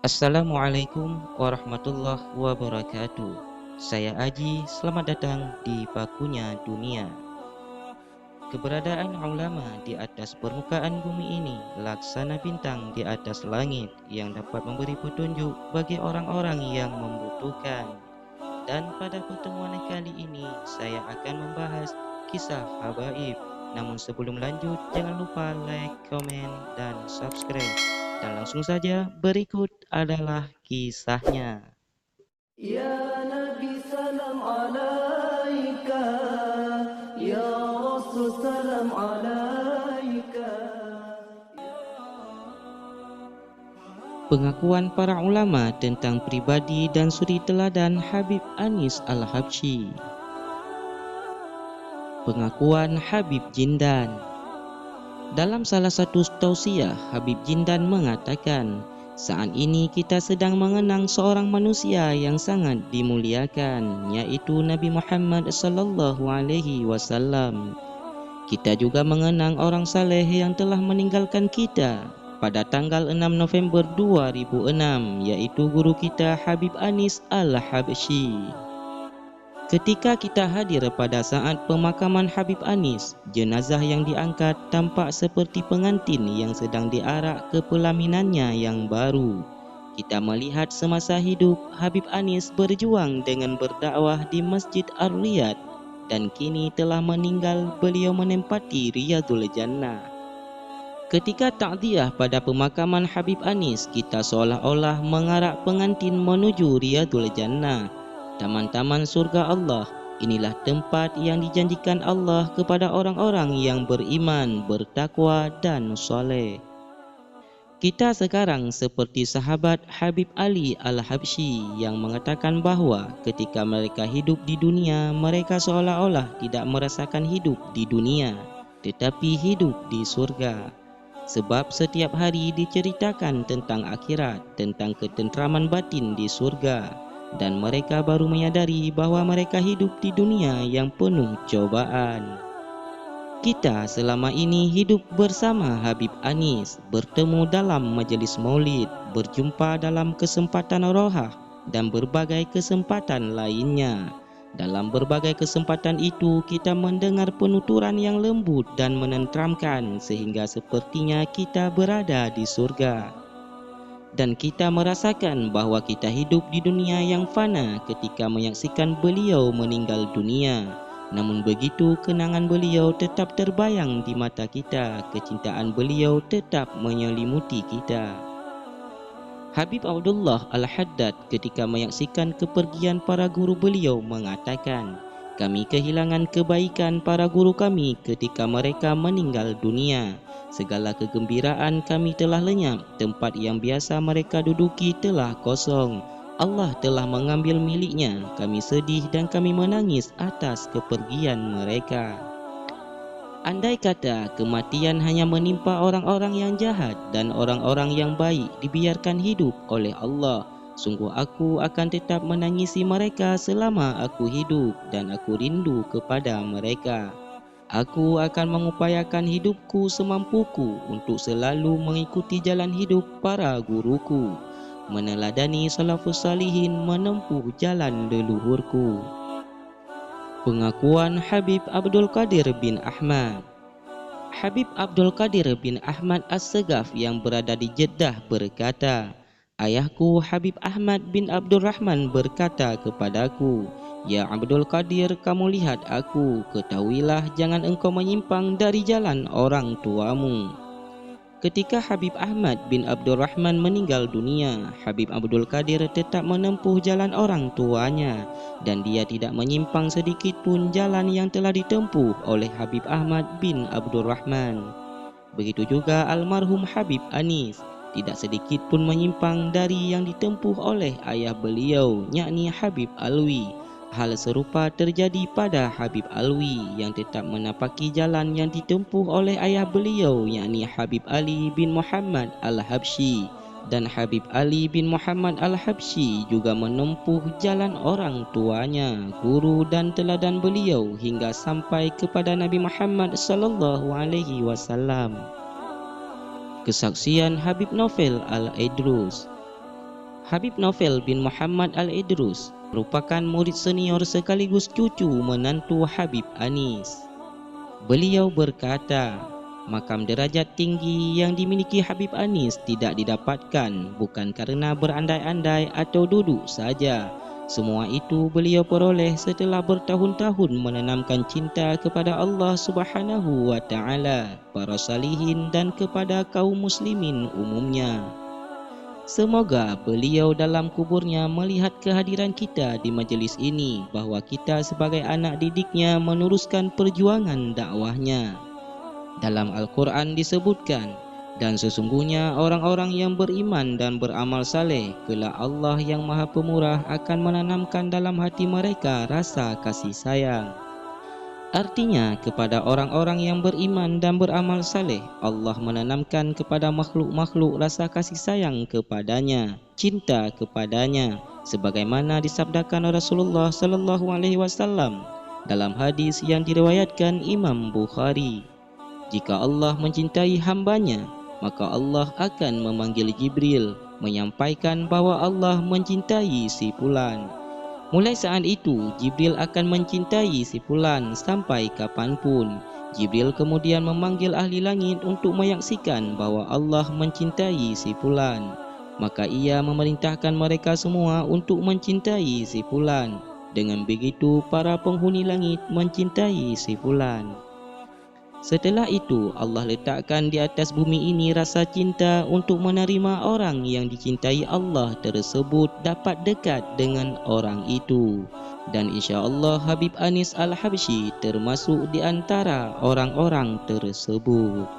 Assalamualaikum warahmatullahi wabarakatuh. Saya Aji, selamat datang di Bakunya Dunia. Keberadaan ulama di atas permukaan bumi ini laksana bintang di atas langit yang dapat memberi petunjuk bagi orang-orang yang membutuhkan. Dan pada pertemuan kali ini saya akan membahas kisah habaib. Namun sebelum lanjut, jangan lupa like, komen, dan subscribe. Dan langsung saja, berikut adalah kisahnya. Ya Nabi salam alaika, Ya Rasul salam alaika. Pengakuan para ulama tentang pribadi dan suri teladan Habib Anis Al-Habsyi. Pengakuan Habib Jindan. Dalam salah satu tausiah, Habib Jindan mengatakan, saat ini kita sedang mengenang seorang manusia yang sangat dimuliakan, yaitu Nabi Muhammad sallallahu alaihi wasallam. Kita juga mengenang orang saleh yang telah meninggalkan kita pada tanggal 6 November 2006, yaitu guru kita Habib Anis Al-Habsyi. Ketika kita hadir pada saat pemakaman Habib Anis, jenazah yang diangkat tampak seperti pengantin yang sedang diarak ke pelaminannya yang baru. Kita melihat semasa hidup Habib Anis berjuang dengan berdakwah di Masjid Ar-Riyad, dan kini telah meninggal beliau menempati Riyadul Jannah. Ketika takziah pada pemakaman Habib Anis, kita seolah-olah mengarak pengantin menuju Riyadul Jannah, taman-taman surga Allah. Inilah tempat yang dijanjikan Allah kepada orang-orang yang beriman, bertakwa dan soleh. Kita sekarang seperti sahabat Habib Ali Al-Habsyi yang mengatakan bahwa ketika mereka hidup di dunia, mereka seolah-olah tidak merasakan hidup di dunia, tetapi hidup di surga. Sebab setiap hari diceritakan tentang akhirat, tentang ketentraman batin di surga, dan mereka baru menyadari bahwa mereka hidup di dunia yang penuh cobaan. Kita selama ini hidup bersama Habib Anis, bertemu dalam majelis maulid, berjumpa dalam kesempatan rohah, dan berbagai kesempatan lainnya. Dalam berbagai kesempatan itu, kita mendengar penuturan yang lembut dan menenteramkan sehingga sepertinya kita berada di surga. Dan kita merasakan bahwa kita hidup di dunia yang fana ketika menyaksikan beliau meninggal dunia. Namun begitu, kenangan beliau tetap terbayang di mata kita, kecintaan beliau tetap menyelimuti kita. Habib Abdullah Al-Haddad ketika menyaksikan kepergian para guru beliau mengatakan, kami kehilangan kebaikan para guru kami ketika mereka meninggal dunia. Segala kegembiraan kami telah lenyap, tempat yang biasa mereka duduki telah kosong. Allah telah mengambil miliknya, kami sedih dan kami menangis atas kepergian mereka. Andai kata kematian hanya menimpa orang-orang yang jahat dan orang-orang yang baik dibiarkan hidup oleh Allah, sungguh aku akan tetap menangisi mereka selama aku hidup dan aku rindu kepada mereka. Aku akan mengupayakan hidupku semampuku untuk selalu mengikuti jalan hidup para guruku, meneladani salafus salihin, menempuh jalan leluhurku. Pengakuan Habib Abdul Qadir bin Ahmad. Habib Abdul Qadir bin Ahmad As-Segaf yang berada di Jeddah berkata, ayahku Habib Ahmad bin Abdul Rahman berkata kepadaku, ya Abdul Qadir, kamu lihat aku, ketahuilah jangan engkau menyimpang dari jalan orang tuamu. Ketika Habib Ahmad bin Abdul Rahman meninggal dunia, Habib Abdul Qadir tetap menempuh jalan orang tuanya dan dia tidak menyimpang sedikit pun jalan yang telah ditempuh oleh Habib Ahmad bin Abdul Rahman. Begitu juga almarhum Habib Anis tidak sedikit pun menyimpang dari yang ditempuh oleh ayah beliau, yakni Habib Alwi. Hal serupa terjadi pada Habib Alwi yang tetap menapaki jalan yang ditempuh oleh ayah beliau, yakni Habib Ali bin Muhammad Al-Habsyi. Dan Habib Ali bin Muhammad Al-Habsyi juga menempuh jalan orang tuanya, guru dan teladan beliau hingga sampai kepada Nabi Muhammad sallallahu alaihi wasallam. Kesaksian Habib Novel Al-Idrus. Habib Novel bin Muhammad Al-Idrus merupakan murid senior sekaligus cucu menantu Habib Anis. Beliau berkata, makam derajat tinggi yang dimiliki Habib Anis tidak didapatkan bukan karena berandai-andai atau duduk saja. Semua itu beliau peroleh setelah bertahun-tahun menanamkan cinta kepada Allah Subhanahu wa taala, para salihin dan kepada kaum muslimin umumnya. Semoga beliau dalam kuburnya melihat kehadiran kita di majlis ini, bahawa kita sebagai anak didiknya meneruskan perjuangan dakwahnya. Dalam Al-Quran disebutkan, dan sesungguhnya orang-orang yang beriman dan beramal saleh, kelak Allah yang Maha Pemurah akan menanamkan dalam hati mereka rasa kasih sayang. Artinya, kepada orang-orang yang beriman dan beramal saleh, Allah menanamkan kepada makhluk-makhluk rasa kasih sayang kepadanya, cinta kepadanya, sebagaimana disabdakan Rasulullah sallallahu alaihi wasallam dalam hadis yang diriwayatkan Imam Bukhari. Jika Allah mencintai hambanya, maka Allah akan memanggil Jibril menyampaikan bahawa Allah mencintai si fulan. Mulai saat itu, Jibril akan mencintai si fulan sampai kapanpun. Jibril kemudian memanggil ahli langit untuk menyaksikan bahawa Allah mencintai si fulan. Maka ia memerintahkan mereka semua untuk mencintai si fulan. Dengan begitu, para penghuni langit mencintai si fulan. Setelah itu, Allah letakkan di atas bumi ini rasa cinta untuk menerima orang yang dicintai Allah tersebut dapat dekat dengan orang itu. Dan insya-Allah Habib Anis Al-Habsyi termasuk di antara orang-orang tersebut.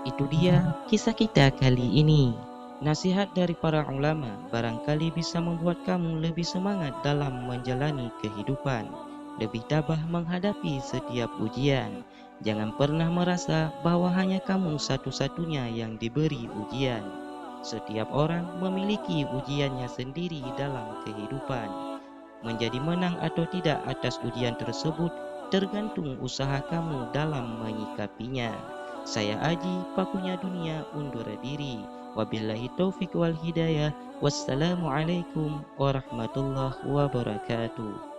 Itu dia kisah kita kali ini. Nasihat dari para ulama barangkali bisa membuat kamu lebih semangat dalam menjalani kehidupan, lebih tabah menghadapi setiap ujian. Jangan pernah merasa bahwa hanya kamu satu-satunya yang diberi ujian. Setiap orang memiliki ujiannya sendiri dalam kehidupan. Menjadi menang atau tidak atas ujian tersebut tergantung usaha kamu dalam menyikapinya. Saya Aji, Pakunya Dunia, undur diri. Wabillahi taufiq wal hidayah. Wassalamualaikum warahmatullahi wabarakatuh.